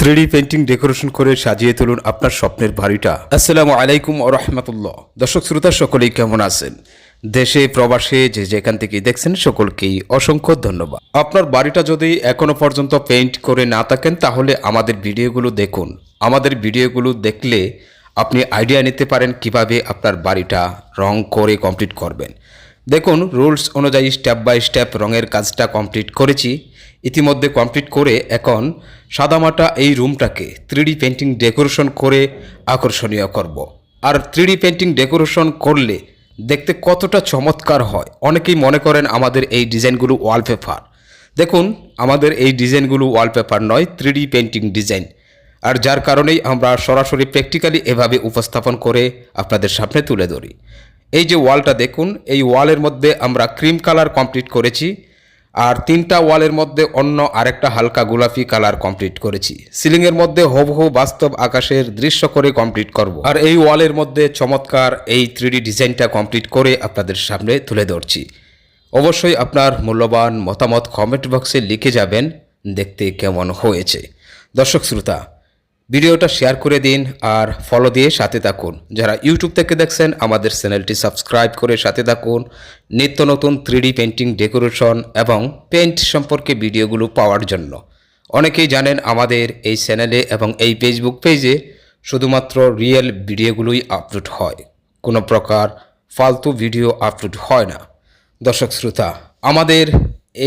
3D painting decoration করে সাজিয়ে তুলুন আপনার স্বপ্নের বাড়িটা। আসসালামু আলাইকুম ওয়া রাহমাতুল্লাহ। দর্শক শ্রোতা সকলেই কেমন আছেন? দেশে প্রবাসে যে যেখান থেকে দেখছেন সকলকেই অসংখ্য ধন্যবাদ। আপনার বাড়িটা যদি এখনো পর্যন্ত পেইন্ট করে না থাকেন তাহলে আমাদের ভিডিওগুলো দেখুন। আমাদের ভিডিওগুলো দেখলে আপনি আইডিয়া নিতে পারেন কিভাবে আপনার বাড়িটা রং করে কমপ্লিট করবেন। দেখুন রুলস অনুযায়ী স্টেপ বাই স্টেপ রঙের কাজটা কমপ্লিট করেছি। ইতিমধ্যে কমপ্লিট করে এখন সাদামাটা এই রুমটাকে 3D পেইন্টিং ডেকোরেশন করে আকর্ষণীয় করব। আর 3D পেইন্টিং ডেকোরেশন করলে দেখতে কতটা চমৎকার হয়। অনেকেই মনে করেন আমাদের এই ডিজাইনগুলো ওয়ালপেপার। দেখুন আমাদের এই ডিজাইনগুলো ওয়ালপেপার নয়, 3D পেইন্টিং ডিজাইন। আর যার কারণেই আমরা সরাসরি প্র্যাকটিক্যালি এভাবে উপস্থাপন করে আপনাদের সামনে তুলে ধরি। এই যে ওয়ালটা দেখুন, এই ওয়ালের মধ্যে আমরা ক্রিম কালার কমপ্লিট করেছি, আর 3টা ওয়ালের মধ্যে অন্য আরেকটা হালকা গোলাপি কালার কমপ্লিট করেছি। সিলিংয়ের মধ্যে হুবহু বাস্তব আকাশের দৃশ্য করে কমপ্লিট করব। আর এই ওয়ালের মধ্যে চমৎকার এই 3D ডিজাইনটা কমপ্লিট করে আপনাদের সামনে তুলে ধরছি। অবশ্যই আপনার মূল্যবান মতামত কমেন্ট বক্সে লিখে যাবেন দেখতে কেমন হয়েছে। দর্শক শ্রোতা, ভিডিওটা শেয়ার করে দিন আর ফলো দিয়ে সাথে থাকুন। যারা ইউটিউব থেকে দেখছেন আমাদের চ্যানেলটি সাবস্ক্রাইব করে সাথে থাকুন নিত্য নতুন 3D পেইন্টিং ডেকোরেশন এবং পেইন্ট সম্পর্কে ভিডিওগুলো পাওয়ার জন্য। অনেকেই জানেন আমাদের এই চ্যানেলে এবং এই ফেসবুক পেজে শুধুমাত্র রিয়েল ভিডিওগুলোই আপলোড হয়, কোনো প্রকার ফালতু ভিডিও আপলোড হয় না। দর্শক শ্রোতা, আমাদের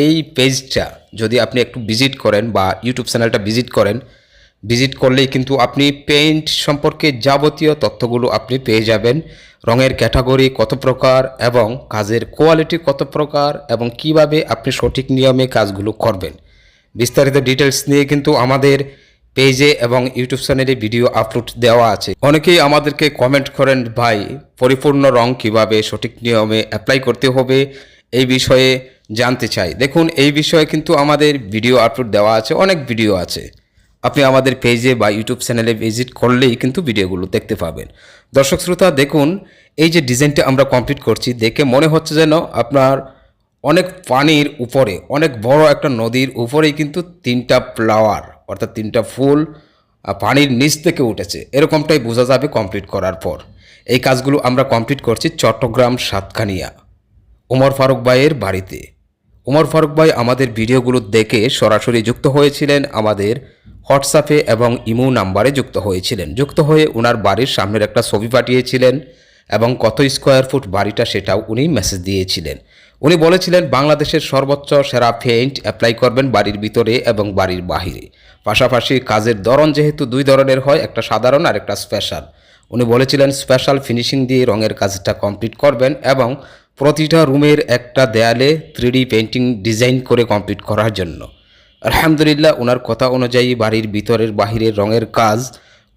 এই পেজটা যদি আপনি একটু ভিজিট করেন বা ইউটিউব চ্যানেলটা ভিজিট করলেই কিন্তু আপনি পেইন্ট সম্পর্কে যাবতীয় তথ্যগুলো আপনি পেয়ে যাবেন। রঙের ক্যাটাগরি কত প্রকার এবং কাজের কোয়ালিটি কত প্রকার এবং কিভাবে আপনি সঠিক নিয়মে কাজগুলো করবেন, বিস্তারিত ডিটেলস নিয়ে কিন্তু আমাদের পেজে এবং ইউটিউব চ্যানেলে ভিডিও আপলোড দেওয়া আছে। অনেকেই আমাদেরকে কমেন্ট করেন, ভাই পরিপূর্ণ রং কিভাবে সঠিক নিয়মে অ্যাপ্লাই করতে হবে এই বিষয়ে জানতে চাই। দেখুন এই বিষয়ে কিন্তু আমাদের ভিডিও আপলোড দেওয়া আছে, অনেক ভিডিও আছে। আপনি আমাদের পেজে বা ইউটিউব চ্যানেলে ভিজিট করলেই কিন্তু ভিডিওগুলো দেখতে পাবেন। দর্শক শ্রোতা, দেখুন এই যে ডিজাইনটা আমরা কমপ্লিট করছি দেখে মনে হচ্ছে যেন আপনার অনেক পানির উপরে, অনেক বড় একটা নদীর উপরেই কিন্তু 3টা ফ্লাওয়ার অর্থাৎ 3টা ফুল পানির নিচ থেকে উঠেছে, এরকমটাই বোঝা যাবে কমপ্লিট করার পর। এই কাজগুলো আমরা কমপ্লিট করছি চট্টগ্রাম সাতকানিয়া ওমর ফারুক ভাইয়ের বাড়িতে। ওমর ফারুক ভাই আমাদের ভিডিওগুলো দেখে সরাসরি যুক্ত হয়েছিলেন, আমাদের হোয়াটসঅ্যাপে এবং ইমো নাম্বারে যুক্ত হয়েছিলেন। যুক্ত হয়ে ওনার বাড়ির সামনের একটা ছবি পাঠিয়েছিলেন এবং কত স্কোয়ার ফুট বাড়িটা সেটাও উনি মেসেজ দিয়েছিলেন। উনি বলেছিলেন বাংলাদেশের সর্বোচ্চ সেরা পেইন্ট অ্যাপ্লাই করবেন বাড়ির ভিতরে এবং বাড়ির বাহিরে। পাশাপাশি কাজের ধরন যেহেতু 2 ধরনের হয়, একটা সাধারণ আর একটা স্পেশাল। উনি বলেছিলেন স্পেশাল ফিনিশিং দিয়ে রঙের কাজটা কমপ্লিট করবেন এবং প্রতিটা রুমের একটা দেয়ালে 3D পেইন্টিং ডিজাইন করে কমপ্লিট করার জন্য। আলহামদুলিল্লাহ, ওনার কথা অনুযায়ী বাড়ির ভিতরের বাহিরের রঙের কাজ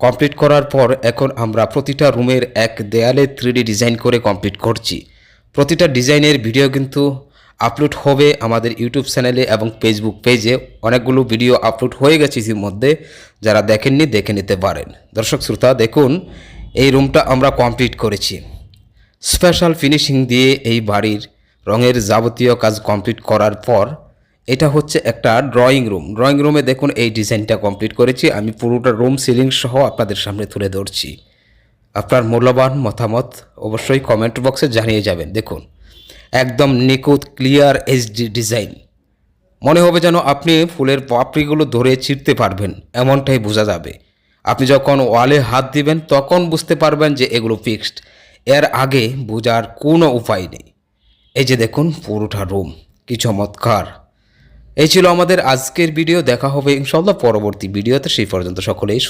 কমপ্লিট করার পর এখন আমরা প্রতিটা রুমের এক দেয়ালে 3D ডিজাইন করে কমপ্লিট করছি। প্রতিটা ডিজাইনের ভিডিও কিন্তু আপলোড হবে আমাদের ইউটিউব চ্যানেলে এবং ফেসবুক পেজে। অনেকগুলো ভিডিও আপলোড হয়ে গেছে ইতিমধ্যে, যারা দেখেননি দেখে নিতে পারেন। দর্শক শ্রোতা, দেখুন এই রুমটা আমরা কমপ্লিট করেছি স্পেশাল ফিনিশিং দিয়ে। এই বাড়ির রঙের যাবতীয় কাজ কমপ্লিট করার পর এটা হচ্ছে একটা ড্রয়িং রুম। ড্রয়িং রুমে দেখুন এই ডিজাইনটা কমপ্লিট করেছি আমি, পুরোটা রুম সিলিং সহ আপনাদের সামনে তুলে ধরছি। আপনার মূল্যবান মতামত অবশ্যই কমেন্ট বক্সে জানিয়ে যাবেন। দেখুন একদম নিখুঁত ক্লিয়ার এইচডি ডিজাইন, মনে হবে যেন আপনি ফুলের পাপড়িগুলো ধরে ছিঁড়তে পারবেন, এমনটাই বোঝা যাবে। আপনি যখন ওয়ালে হাত দিবেন তখন বুঝতে পারবেন যে এগুলো ফিক্সড, এর আগে বোঝার কোনো উপায় নেই। এই যে দেখুন পুরোটা রুম কি চমৎকার। এই ছিল আমাদের আজকের ভিডিও। দেখা হবে ইনশাআল্লাহ পরবর্তী ভিডিওতে। সেই পর্যন্ত সকলেই সুস্থ।